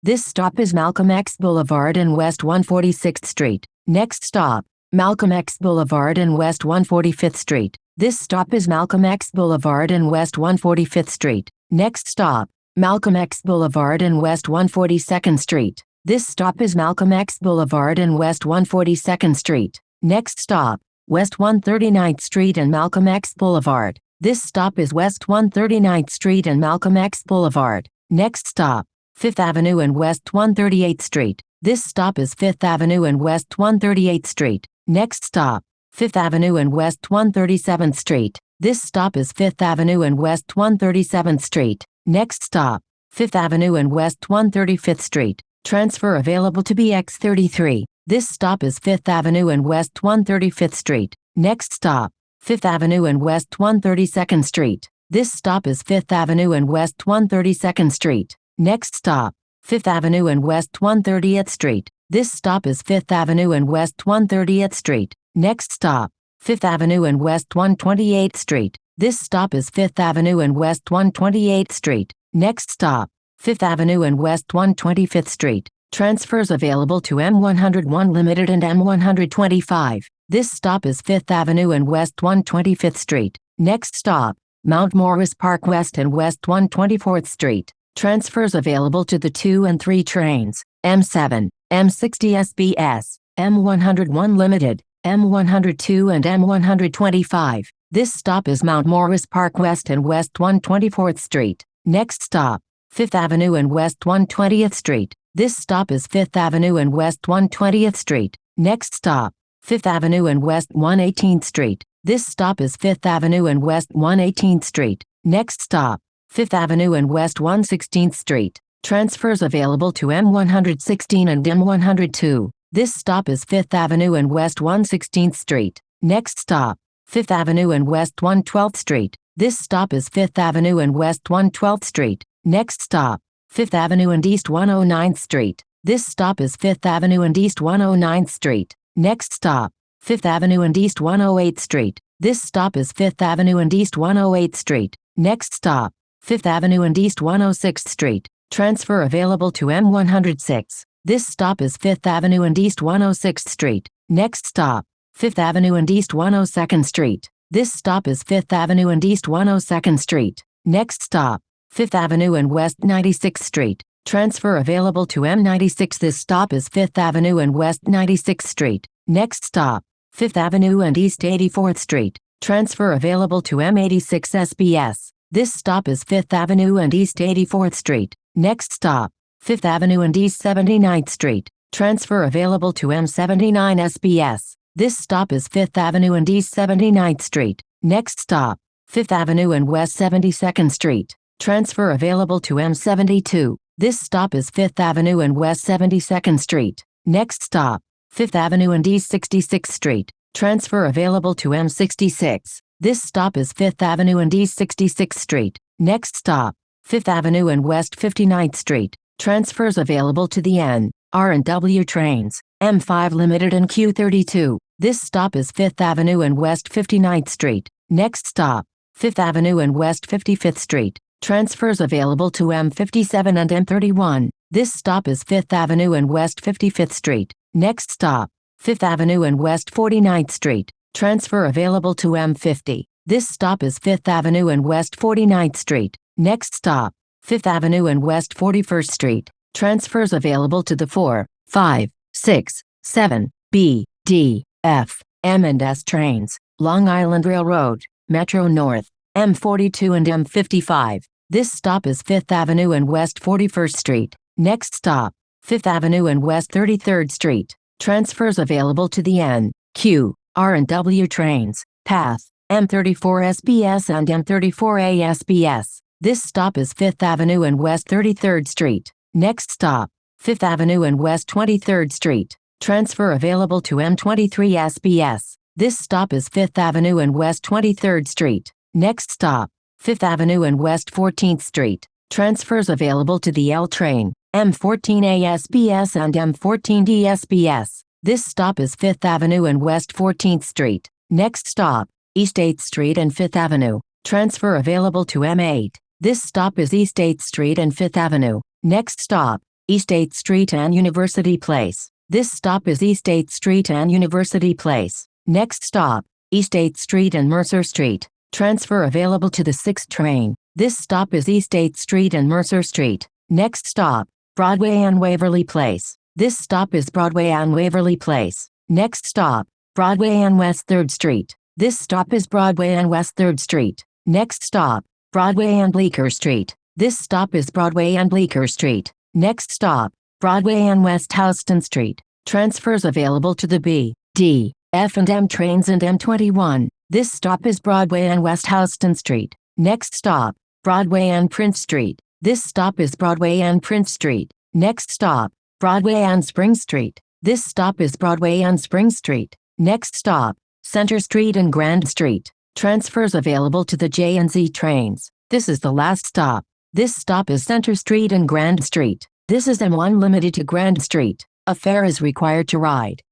This stop is Malcolm X Boulevard and West 146th Street. Next stop, Malcolm X Boulevard and West 145th Street. This stop is Malcolm X Boulevard and West 145th Street. Next stop, Malcolm X Boulevard and West 142nd Street. This stop is Malcolm X Boulevard and West 142nd Street. Next stop, West 139th Street and Malcolm X Boulevard. This stop is West 139th Street and Malcolm X Boulevard. Next stop, 5th Avenue and West 138th Street. This stop is 5th Avenue and West 138th Street. Next stop, 5th Avenue and West 137th Street. This stop is 5th Avenue and West 137th Street. Next stop, 5th Avenue and West 135th Street. Transfer available to BX33. This stop is 5th Avenue and West 135th Street. Next stop, 5th Avenue and West 132nd Street. This stop is 5th Avenue and West 132nd Street. Next stop, 5th Avenue and West 130th Street. This stop is 5th Avenue and West 130th Street. Next stop, 5th Avenue and West 128th Street. This stop is 5th Avenue and West 128th Street. Next stop, 5th Avenue and West 125th Street. Transfers available to M101 Limited and M125. This stop is 5th Avenue and West 125th Street. Next stop, Mount Morris Park West and West 124th Street. Transfers available to the 2 and 3 trains, M7, M60 SBS, M101 Limited, M102 and M125. This stop is Mount Morris Park West and West 124th Street. Next stop, 5th Avenue and West 120th Street. This stop is 5th Avenue and West 120th Street. Next stop, 5th Avenue and West 118th Street. This stop is 5th Avenue and West 118th Street. Next stop, 5th Avenue and West 116th Street. Transfers available to M116 and M102. This stop is 5th Avenue and West 116th Street. Next stop, 5th Avenue and West 112th Street. This stop is 5th Avenue and West 112th Street. Next stop, 5th Avenue and East 109th Street. This stop is 5th Avenue and East 109th Street. Next stop, 5th Avenue and East 108th Street. This stop is 5th Avenue and East 108th Street. Next stop, 5th Avenue and East 106th Street. Transfer available to M106. This stop is 5th Avenue and East 106th Street. Next stop, 5th Avenue and East 102nd Street. This stop is 5th Avenue and East 102nd Street. Next stop, 5th Avenue and West 96th Street. Transfer available to M96. This stop is 5th Avenue and West 96th Street. Next stop, 5th Avenue and East 84th Street. Transfer available to M86 SBS. This stop is 5th Avenue and East 84th Street. Next stop, 5th Avenue and East 79th Street. Transfer available to M79 SBS. This stop is 5th Avenue and East 79th Street. Next stop, 5th Avenue and West 72nd Street. Transfer available to M72. This stop is 5th Avenue and West 72nd Street. Next stop, 5th Avenue and East 66th Street. Transfer available to M66. This stop is 5th Avenue and East 66th Street. Next stop, 5th Avenue and West 59th Street. Transfers available to the N, R and W trains, M5 Limited and Q32. This stop is 5th Avenue and West 59th Street. Next stop, 5th Avenue and West 55th Street. Transfers available to M57 and M31. This stop is 5th Avenue and West 55th Street. Next stop, 5th Avenue and West 49th Street. Transfer available to M50. This stop is 5th Avenue and West 49th Street. Next stop, 5th Avenue and West 41st Street. Transfers available to the 4, 5, 6, 7, B, D, F, M and S trains, Long Island Railroad, Metro North, M42 and M55. This stop is 5th Avenue and West 41st Street. Next stop, 5th Avenue and West 33rd Street. Transfers available to the N, Q, R and W trains, Path, M34 SBS and M34A SBS. This stop is 5th Avenue and West 33rd Street. Next stop, 5th Avenue and West 23rd Street. Transfer available to M23 SBS. This stop is 5th Avenue and West 23rd Street. Next stop, 5th Avenue and West 14th Street. Transfers available to the L train, M14A SBS and M14D SBS. This stop is 5th Avenue and West 14th Street. Next stop, East 8th Street and 5th Avenue. Transfer available to M8. This stop is East 8th Street and 5th Avenue. Next stop, East 8th Street and University Place. This stop is East 8th Street and University Place. Next stop, East 8th Street and Mercer Street. Transfer available to the 6th train. This stop is East 8th Street and Mercer Street. Next stop, Broadway and Waverly Place. This stop is Broadway and Waverly Place. Next stop, Broadway and West 3rd Street. This stop is Broadway and West 3rd Street. Next stop, Broadway and Bleecker Street. This stop is Broadway and Bleecker Street. Next stop, Broadway and West Houston Street. Transfers available to the B, D, F and M trains and M21. This stop is Broadway and West Houston Street. Next stop, Broadway and Prince Street. This stop is Broadway and Prince Street. Next stop, Broadway and Spring Street. This stop is Broadway and Spring Street. Next stop, Center Street and Grand Street. Transfers available to the J and Z trains. This is the last stop. This stop is Center Street and Grand Street. This is M1 limited to Grand Street. A fare is required to ride.